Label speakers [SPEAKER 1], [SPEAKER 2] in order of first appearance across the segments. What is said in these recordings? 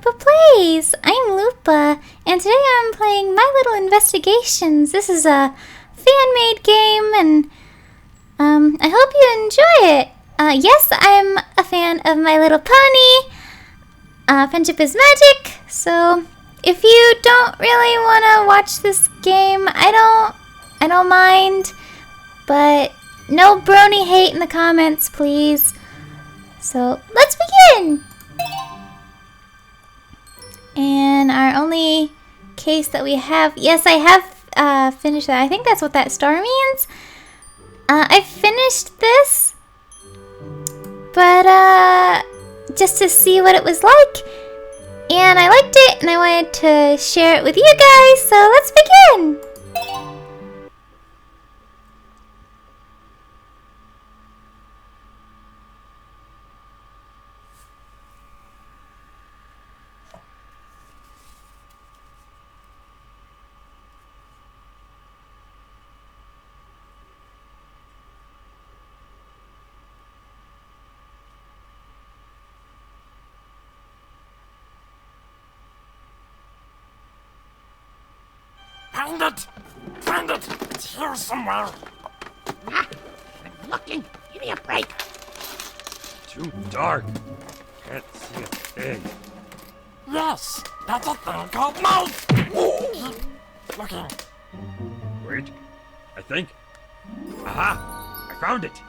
[SPEAKER 1] Lupa Plays! I'm Lupa, and today I'm playing My Little Investigations. This is a fan-made game, and I hope you enjoy it. Yes, I'm a fan of My Little Pony. Friendship is magic, so if you don't really want to watch this game, I don't mind, but no brony hate in the comments, please. So, let's begin! And our only case that we have... Yes, I have finished that. I think that's what that star means. I finished this, but just to see what it was like. And I liked it, and I wanted to share it with you guys, so let's begin!
[SPEAKER 2] Find it! Find it! It's here somewhere!
[SPEAKER 3] Ah, I'm looking! Give me a break!
[SPEAKER 2] Too dark. Can't see a thing. Yes! That's a thing called mouse! Keep looking. Wait. I think. Aha! I found it!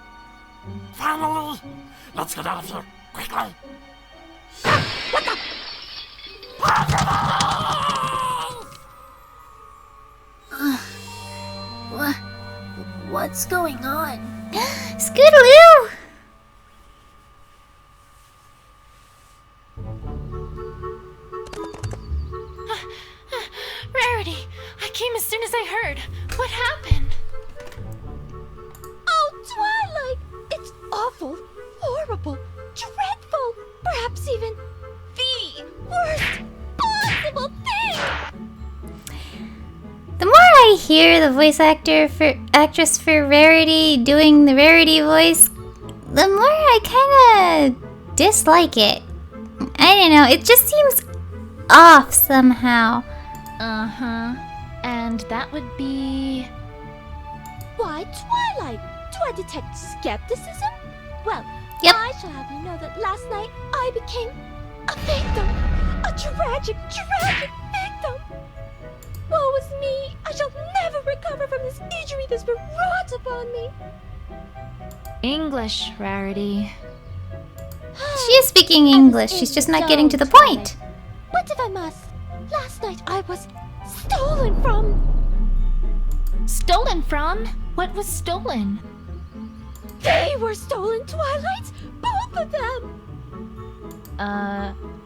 [SPEAKER 2] Finally! Let's get out of here! Quickly!
[SPEAKER 3] What the?
[SPEAKER 4] What's going on?
[SPEAKER 1] Scootaloo!
[SPEAKER 4] Rarity! I came as soon as I heard. What happened? Oh, Twilight! It's awful, horrible, dreadful, perhaps even the worst possible thing!
[SPEAKER 1] The more I hear the voice actress for Rarity doing the Rarity voice, the more I kind of dislike it. I don't know, it just seems off somehow.
[SPEAKER 4] Uh-huh. And that would be...
[SPEAKER 5] Why, Twilight? Do I detect skepticism? Well,
[SPEAKER 1] Yep.
[SPEAKER 5] I shall have you know that last night I became a victim. A tragic victim. Woe is me! I shall never recover from this injury that's been wrought upon me.
[SPEAKER 4] English, Rarity.
[SPEAKER 1] She is speaking English, she's just not getting to the point.
[SPEAKER 5] But if I must, last night I was stolen from.
[SPEAKER 4] Stolen from? What was stolen?
[SPEAKER 5] They were stolen, Twilight! Both of them!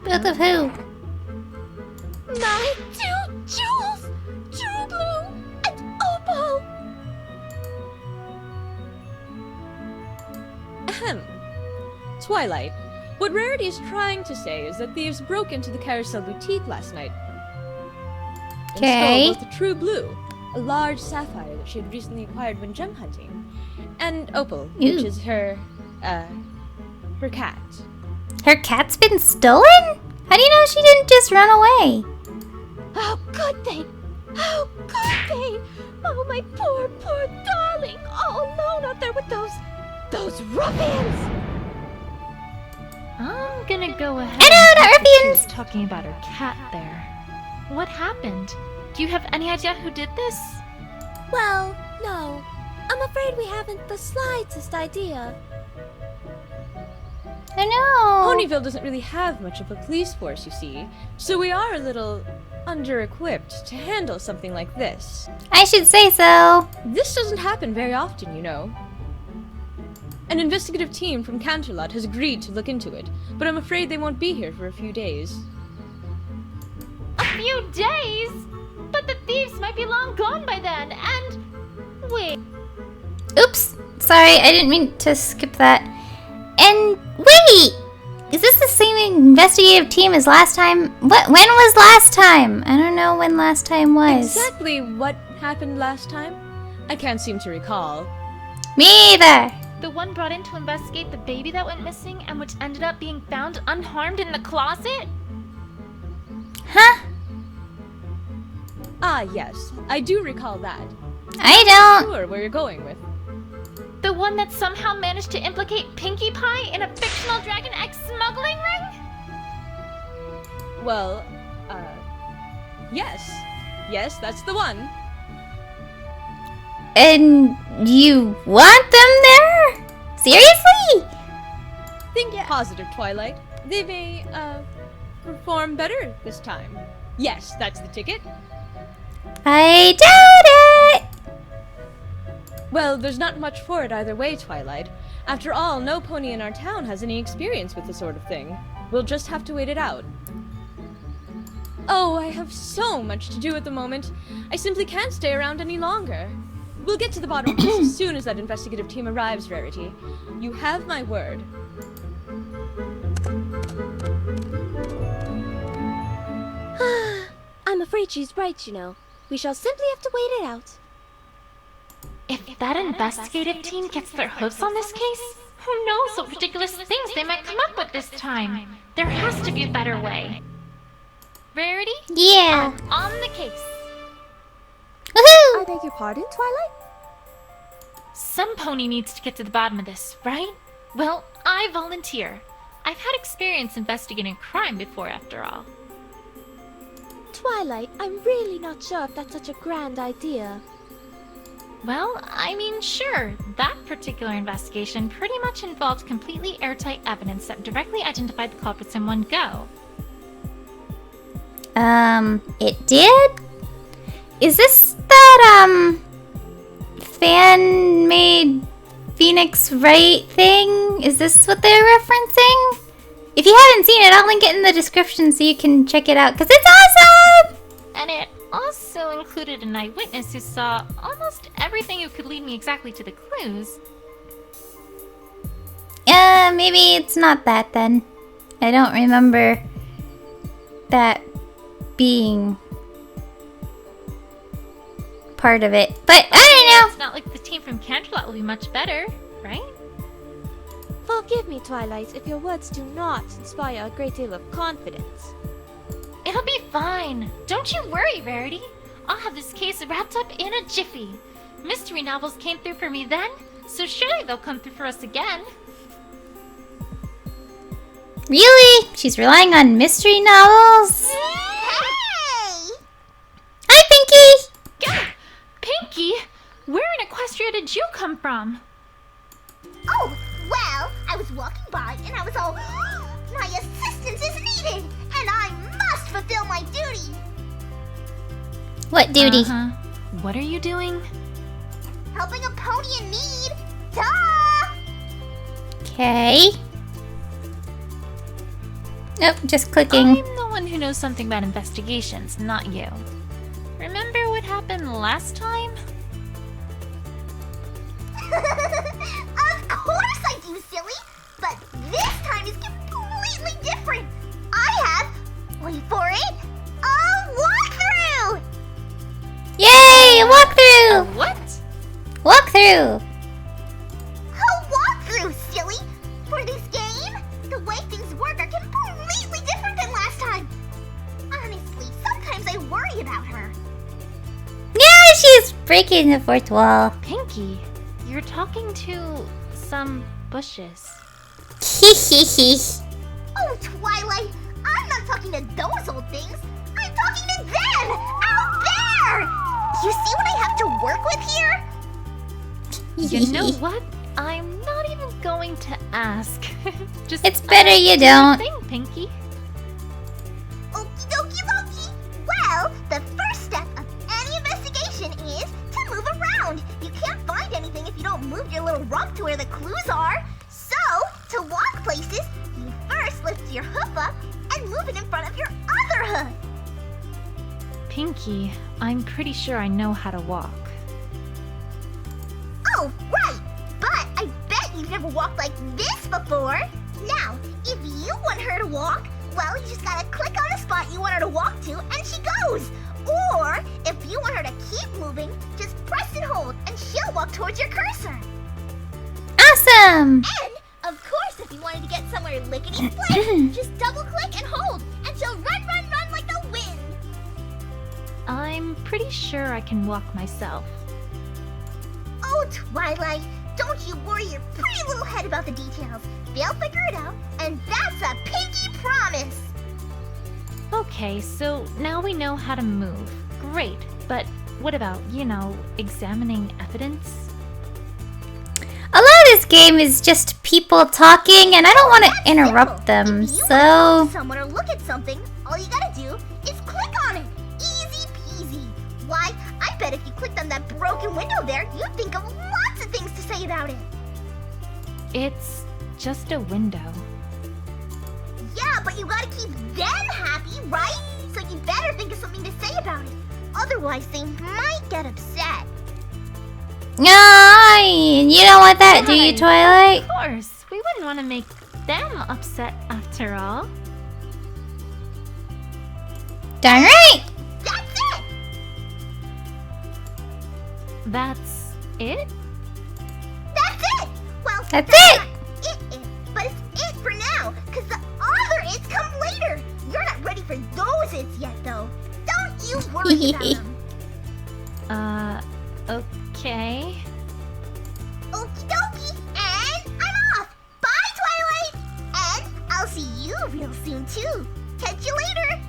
[SPEAKER 1] Both of who?
[SPEAKER 5] My two jewels! True Blue and Opal!
[SPEAKER 6] Ahem. Twilight, what Rarity is trying to say is that thieves broke into the Carousel Boutique last night. And
[SPEAKER 1] Okay.
[SPEAKER 6] stole both the True Blue, a large sapphire that she had recently acquired when gem hunting, and Opal, which
[SPEAKER 1] Ew.
[SPEAKER 6] is her cat.
[SPEAKER 1] Her cat's been stolen? How do you know she didn't just run away?
[SPEAKER 5] How could they? How could they? Oh, my poor darling, all alone out there with those ruffians!
[SPEAKER 4] I'm gonna go ahead.
[SPEAKER 1] I know, not
[SPEAKER 4] She was
[SPEAKER 1] ruffians!
[SPEAKER 4] talking about her cat there. What happened? Do you have any idea who did this?
[SPEAKER 5] Well, no. I'm afraid we haven't the slightest idea.
[SPEAKER 1] I know.
[SPEAKER 6] Ponyville doesn't really have much of a police force, you see, so we are a little under-equipped to handle something like this.
[SPEAKER 1] I should say so.
[SPEAKER 6] This doesn't happen very often, you know. An investigative team from Canterlot has agreed to look into it, but I'm afraid they won't be here for a few days.
[SPEAKER 4] A few days? But the thieves might be long gone by then, and... Wait.
[SPEAKER 1] Oops. Sorry, I didn't mean to skip that. And wait! Is this the same investigative team as last time? When was last time? I don't know when last time was.
[SPEAKER 6] Exactly what happened last time? I can't seem to recall.
[SPEAKER 1] Me either.
[SPEAKER 4] The one brought in to investigate the baby that went missing and which ended up being found unharmed in the closet?
[SPEAKER 6] Ah, yes. I do recall that.
[SPEAKER 1] I don't.
[SPEAKER 6] Sure where you're going with.
[SPEAKER 4] The one that somehow managed to implicate Pinkie Pie in a fictional Dragon X smuggling ring?
[SPEAKER 6] Well, yes. Yes, that's the one.
[SPEAKER 1] And you want them there? Seriously?
[SPEAKER 6] Think positive, Twilight. They may, perform better this time. Yes, that's the ticket.
[SPEAKER 1] I doubt it.
[SPEAKER 6] Well, there's not much for it either way, Twilight. After all, no pony in our town has any experience with this sort of thing. We'll just have to wait it out. Oh, I have so much to do at the moment. I simply can't stay around any longer. We'll get to the bottom of this as soon as that investigative team arrives, Rarity. You have my word.
[SPEAKER 5] I'm afraid she's right, you know. We shall simply have to wait it out.
[SPEAKER 4] If that investigative team gets their hooves on this case, who knows what ridiculous things they might come up with this time? There has to be a better way. Rarity?
[SPEAKER 1] Yeah.
[SPEAKER 4] On the case.
[SPEAKER 1] Woohoo!
[SPEAKER 5] I beg your pardon, Twilight?
[SPEAKER 4] Some pony needs to get to the bottom of this, right? Well, I volunteer. I've had experience investigating crime before, after all.
[SPEAKER 5] Twilight, I'm really not sure if that's such a grand idea.
[SPEAKER 4] Well, I mean, sure. That particular investigation pretty much involved completely airtight evidence that directly identified the culprits in one go.
[SPEAKER 1] It did? Is this that, fan-made Phoenix Wright thing? Is this what they're referencing? If you haven't seen it, I'll link it in the description so you can check it out, because it's awesome!
[SPEAKER 4] And it also included an eyewitness who saw almost everything who could lead me exactly to the clues.
[SPEAKER 1] Maybe it's not that then. I don't remember that being part of it. But I don't know.
[SPEAKER 4] It's not like the team from Canterlot will be much better, right?
[SPEAKER 5] Forgive me, Twilight, if your words do not inspire a great deal of confidence.
[SPEAKER 4] It'll be fine. Don't you worry, Rarity. I'll have this case wrapped up in a jiffy. Mystery novels came through for me then, so surely they'll come through for us again.
[SPEAKER 1] Really? She's relying on mystery novels?
[SPEAKER 5] Hey!
[SPEAKER 1] Hi, Pinkie!
[SPEAKER 4] Gah! Pinkie, where in Equestria did you come from?
[SPEAKER 7] Oh, well, I was walking by and I was all, my assistance is needed, and I must fulfill my duty.
[SPEAKER 1] What duty?
[SPEAKER 4] What are you doing?
[SPEAKER 7] Helping a pony in need. Duh!
[SPEAKER 1] Okay. Nope, just clicking.
[SPEAKER 4] I'm the one who knows something about investigations, not you. Remember what happened last time?
[SPEAKER 7] Of course I do, silly! But this time is completely different. I have, wait for it, a walkthrough!
[SPEAKER 1] Yay, a walkthrough!
[SPEAKER 4] What?
[SPEAKER 1] Walkthrough!
[SPEAKER 7] A walkthrough, silly! For this game, the way things work are completely different than last time. Honestly, sometimes I worry about her.
[SPEAKER 1] Yeah, she's breaking the fourth wall.
[SPEAKER 4] Pinkie, you're talking to some bushes.
[SPEAKER 1] Hehehe.
[SPEAKER 7] Oh, Twilight, I'm not talking to those old things. I'm talking to them! Out there! You see what I have to work with here?
[SPEAKER 4] You know what? I'm not even going to ask. Just
[SPEAKER 1] It's better you don't.
[SPEAKER 4] Thing, Pinkie.
[SPEAKER 7] Okie dokie dokie. Well, the first step of any investigation is to move around. You can't find anything if you don't move your little rump to where the clues are. So, to walk places, you first lift your hoof up and move it in front of your other hoof.
[SPEAKER 4] Pinkie, I'm pretty sure I know how to walk.
[SPEAKER 7] Oh, right! But I bet you've never walked like this before. Now, if you want her to walk, well, you just gotta click on the spot you want her to walk to, and she goes. Or, if you want her to keep moving, just press and hold, and she'll walk towards your cursor.
[SPEAKER 1] Awesome!
[SPEAKER 7] And, of course, if you wanted to get somewhere lickety-split, just double-click and hold, and she'll run, run, run like the wind.
[SPEAKER 4] I'm I'm pretty sure I can walk myself.
[SPEAKER 7] Oh, Twilight, don't you worry your pretty little head about the details. They'll figure it out, and that's a pinky promise.
[SPEAKER 4] Okay, so now we know how to move. Great, but what about, examining evidence?
[SPEAKER 1] A lot of this game is just people talking, and I don't want to interrupt them,
[SPEAKER 7] If you
[SPEAKER 1] so...
[SPEAKER 7] want to see someone or look at something, all you gotta do is click on it. Easy peasy. Why, I bet if you clicked on that broken window there, you'd think of lots of things to say about it.
[SPEAKER 4] It's just a window.
[SPEAKER 7] Yeah, but you gotta keep them happy, right? So you better think of something to say about it. Otherwise, they might get upset.
[SPEAKER 1] You don't want that, do you,
[SPEAKER 4] Right.
[SPEAKER 1] Twilight?
[SPEAKER 4] Of course, we wouldn't want to make them upset after all.
[SPEAKER 1] Darn right!
[SPEAKER 7] That's it!
[SPEAKER 4] That's it?
[SPEAKER 7] That's it! Well,
[SPEAKER 1] That's
[SPEAKER 7] not
[SPEAKER 1] it!
[SPEAKER 7] but it's it for now, because the other its come later. You're not ready for those its yet, though. Don't you worry about them.
[SPEAKER 4] Okay.
[SPEAKER 7] Okie dokie, and I'm off. Bye, Twilight! And I'll see you real soon, too. Catch you later.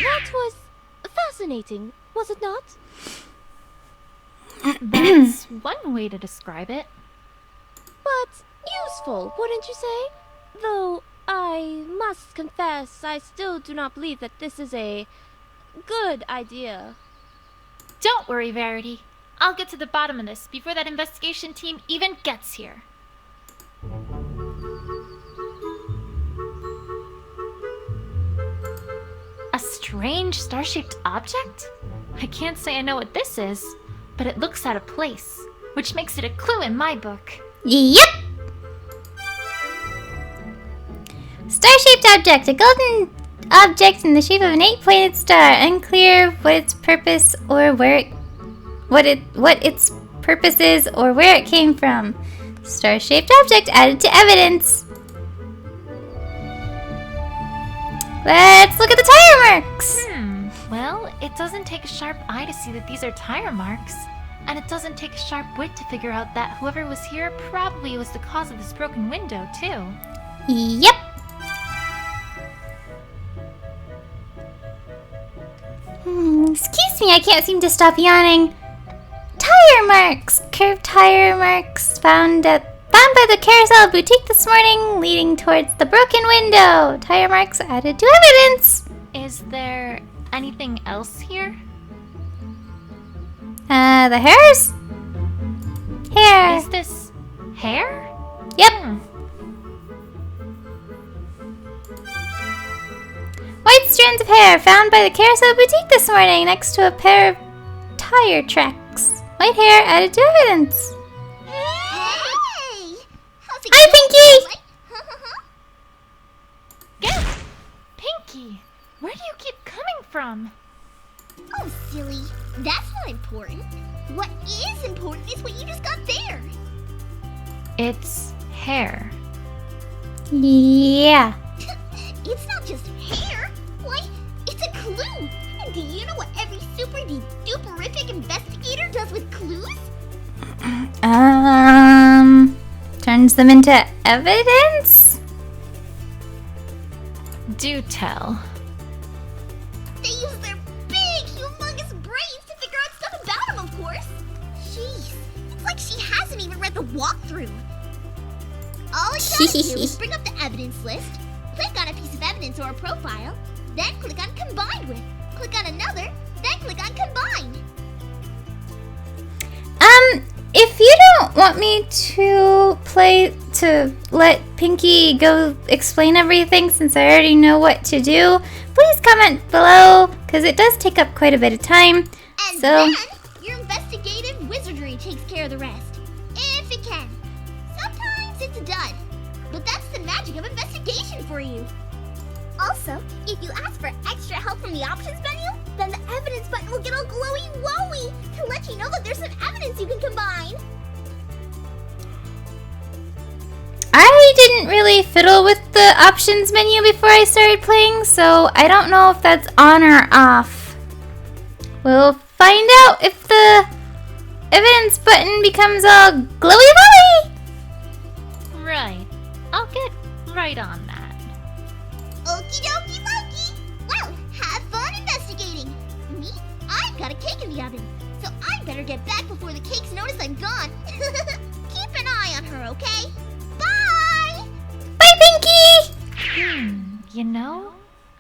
[SPEAKER 5] That was fascinating, was it not?
[SPEAKER 4] That's one way to describe it.
[SPEAKER 5] But useful, wouldn't you say? Though I must confess, I still do not believe that this is a good idea.
[SPEAKER 4] Don't worry, Rarity. I'll get to the bottom of this before that investigation team even gets here. A strange star-shaped object? I can't say I know what this is, but it looks out of place, which makes it a clue in my book.
[SPEAKER 1] Yep! Star-shaped object. A golden object in the shape of an 8-pointed star. Unclear what its purpose or what its purpose is or where it came from. Star-shaped object added to evidence. Let's look at the tire marks.
[SPEAKER 4] Well, it doesn't take a sharp eye to see that these are tire marks. And it doesn't take a sharp wit to figure out that whoever was here probably was the cause of this broken window, too.
[SPEAKER 1] Yep. Excuse me, I can't seem to stop yawning. Tire marks! Curved tire marks found by the Carousel Boutique this morning, leading towards the broken window. Tire marks added to evidence.
[SPEAKER 4] Is there anything else here?
[SPEAKER 1] The hairs? Hair.
[SPEAKER 4] Is this hair?
[SPEAKER 1] Yep. White strands of hair found by the Carousel Boutique this morning next to a pair of tire tracks. White hair added to evidence.
[SPEAKER 7] Hey! How's it
[SPEAKER 1] Hi,
[SPEAKER 7] going,
[SPEAKER 1] Pinky!
[SPEAKER 7] Twilight?
[SPEAKER 4] Gasp! Pinky! Where do you keep coming from?
[SPEAKER 7] Oh, silly. That's not important. What is important is what you just got there.
[SPEAKER 4] It's hair.
[SPEAKER 1] Yeah.
[SPEAKER 7] It's not just hair. Why, it's a clue. And do you know what every super-duperific investigator does with clues?
[SPEAKER 1] Turns them into evidence?
[SPEAKER 4] Do tell.
[SPEAKER 7] They use their big, humongous brains to figure out stuff about him, of course. Jeez, it's like she hasn't even read the walkthrough. All you gotta do is bring up the evidence list, click on a piece of evidence or a profile, then click on Combined With. Click on another, then click on Combined.
[SPEAKER 1] If you don't want me to let Pinky go explain everything since I already know what to do, please comment below, because it does take up quite a bit of time.
[SPEAKER 7] And then your investigative wizardry takes care of the rest. If it can. Sometimes it's a dud. But that's the magic of investigation for you. Also, if you ask for extra help from the options menu, then the evidence button will get all glowy-wowy to let you know that there's some evidence you can combine.
[SPEAKER 1] I didn't really fiddle with the options menu before I started playing, so I don't know if that's on or off. We'll find out if the evidence button becomes all glowy-glowy.
[SPEAKER 4] Right. I'll get right on that.
[SPEAKER 7] Okie dokie dokie. Well, have fun investigating. Me, I've got a cake in the oven, so I better get back before the cakes notice I'm gone. Keep an eye on her, okay? Bye!
[SPEAKER 1] Bye, Pinky!
[SPEAKER 4] You know,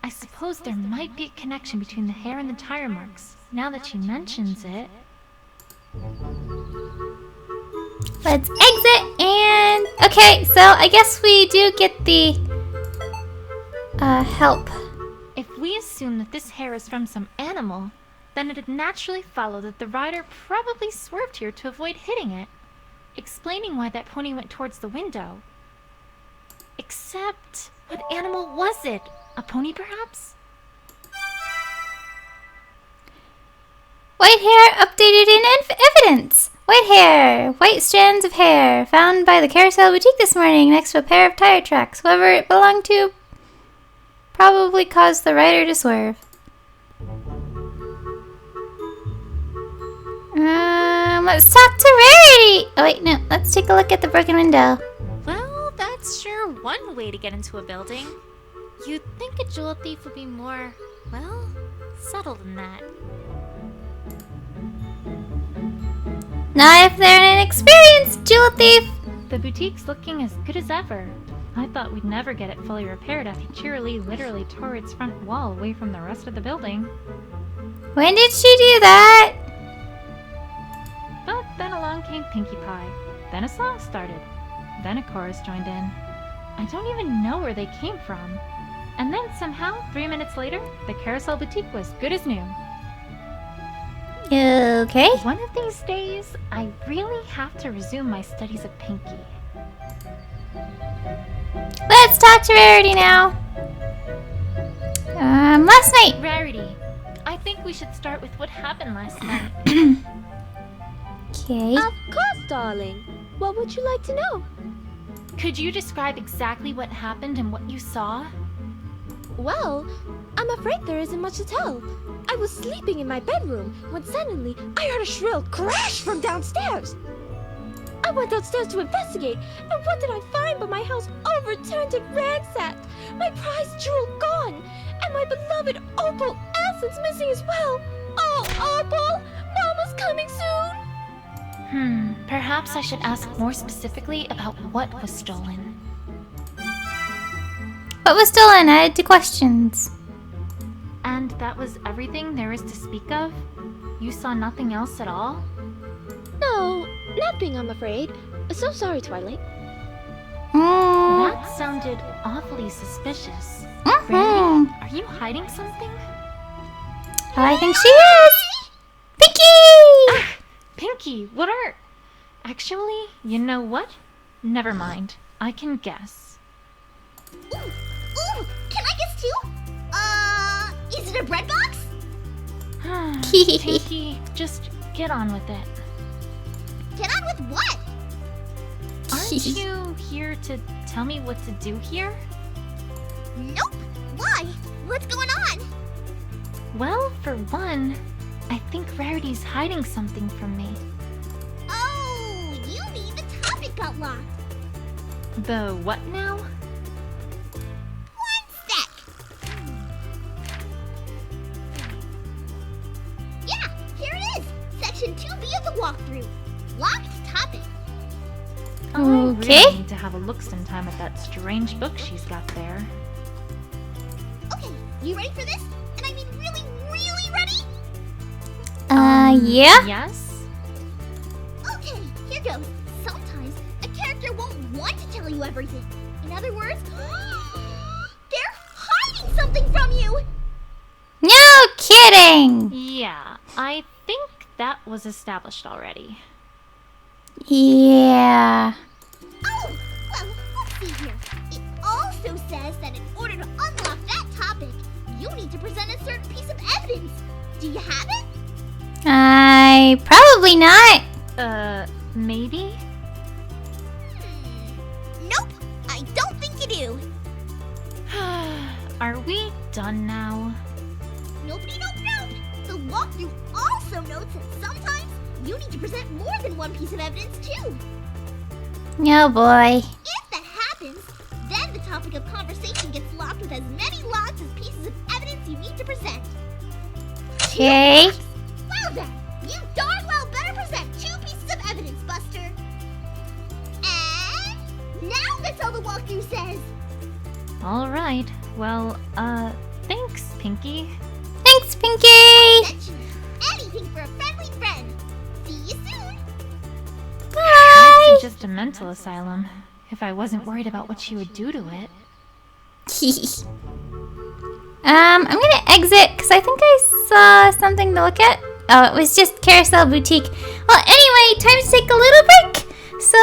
[SPEAKER 4] I suppose there might be a connection between the hair and the tire marks, now that she mentions it.
[SPEAKER 1] Let's exit and... Okay, so I guess we do get the... help.
[SPEAKER 4] If we assume that this hair is from some animal, then it'd naturally follow that the rider probably swerved here to avoid hitting it, explaining why that pony went towards the window. Except, what animal was it? A pony, perhaps?
[SPEAKER 1] White hair updated in evidence. White hair. White strands of hair found by the Carousel Boutique this morning next to a pair of tire tracks. Whoever it belonged to probably caused the rider to swerve. Let's talk to Rarity. Oh wait, no. Let's take a look at the broken window.
[SPEAKER 8] Well, that's sure one way to get into a building. You'd think a jewel thief would be more, well, subtle than that.
[SPEAKER 1] Not if they're an experienced jewel thief.
[SPEAKER 4] The boutique's looking as good as ever. I thought we'd never get it fully repaired after Cheerilee literally tore its front wall away from the rest of the building.
[SPEAKER 1] When did she do that?
[SPEAKER 4] But then along came Pinkie Pie. Then a song started. Then a chorus joined in. I don't even know where they came from. And then somehow, 3 minutes later, the Carousel Boutique was good as new.
[SPEAKER 1] Okay.
[SPEAKER 4] One of these days, I really have to resume my studies of Pinkie.
[SPEAKER 1] Let's talk to Rarity now. Last night.
[SPEAKER 4] Rarity, I think we should start with what happened last night.
[SPEAKER 1] Okay.
[SPEAKER 5] Of course, darling. What would you like to know?
[SPEAKER 4] Could you describe exactly what happened and what you saw?
[SPEAKER 5] Well, I'm afraid there isn't much to tell. I was sleeping in my bedroom when suddenly I heard a shrill crash from downstairs. I went downstairs to investigate, and what did I find but my house overturned and ransacked, my prized jewel gone, and my beloved opal essence missing as well. Oh, Opal! Mama's coming soon!
[SPEAKER 4] Perhaps I should ask more specifically about what was stolen.
[SPEAKER 1] What was stolen? I had 2 questions.
[SPEAKER 4] And that was everything there is to speak of? You saw nothing else at all?
[SPEAKER 5] No, nothing, I'm afraid. So sorry, Twilight.
[SPEAKER 4] That sounded awfully suspicious. Rarity, are you hiding something?
[SPEAKER 1] I think she is. Pinky!
[SPEAKER 4] Pinkie, what are... Actually, you know what? Never mind. I can guess.
[SPEAKER 7] Ooh, can I guess too? Is it a bread box?
[SPEAKER 4] Pinkie, just get on with it.
[SPEAKER 7] Get on with what?
[SPEAKER 4] Aren't you here to tell me what to do here?
[SPEAKER 7] Nope. Why? What's going on?
[SPEAKER 4] Well, for one, I think Rarity's hiding something from me.
[SPEAKER 7] Oh, you mean the topic got locked.
[SPEAKER 4] The what now?
[SPEAKER 7] One sec. Yeah, here it is. Section 2B of the walkthrough. Locked topic.
[SPEAKER 4] I really need to have a look sometime at that strange book she's got there.
[SPEAKER 7] Okay, you ready for this? And I mean really, really ready?
[SPEAKER 1] Yeah?
[SPEAKER 4] Yes?
[SPEAKER 7] Okay, here goes. Sometimes a character won't want to tell you everything. In other words, they're hiding something from you.
[SPEAKER 1] No kidding!
[SPEAKER 4] Yeah, I think that was established already.
[SPEAKER 1] Yeah.
[SPEAKER 7] Oh, well, let's see here. It also says that in order to unlock that topic, you need to present a certain piece of evidence. Do you have it?
[SPEAKER 1] Probably not.
[SPEAKER 4] Maybe?
[SPEAKER 7] Nope, I don't think you do.
[SPEAKER 4] Are we done now?
[SPEAKER 7] Nope. The walkthrough also notes that sometimes you need to present more than one piece of evidence too.
[SPEAKER 1] Oh boy.
[SPEAKER 7] If that happens, then the topic of conversation gets locked with as many lots as pieces of evidence you need to present.
[SPEAKER 1] Okay.
[SPEAKER 7] Well then, you darn well better present 2 pieces of evidence, Buster. And now that's all the walkthrough says.
[SPEAKER 4] Alright, well, thanks, Pinky.
[SPEAKER 1] Thanks, Pinky.
[SPEAKER 7] Mention anything for a friendly friend. See you soon.
[SPEAKER 1] Bye.
[SPEAKER 4] It's just a mental asylum, if I wasn't worried about what she would do to it.
[SPEAKER 1] I'm gonna exit because I think I saw something to look at. Oh, it was just Carousel Boutique. Well, anyway, time to take a little break. So,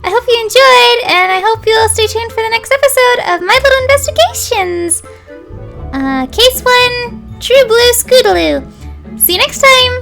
[SPEAKER 1] I hope you enjoyed, and I hope you'll stay tuned for the next episode of My Little Investigations. Case 1, True Blue Scootaloo. See you next time.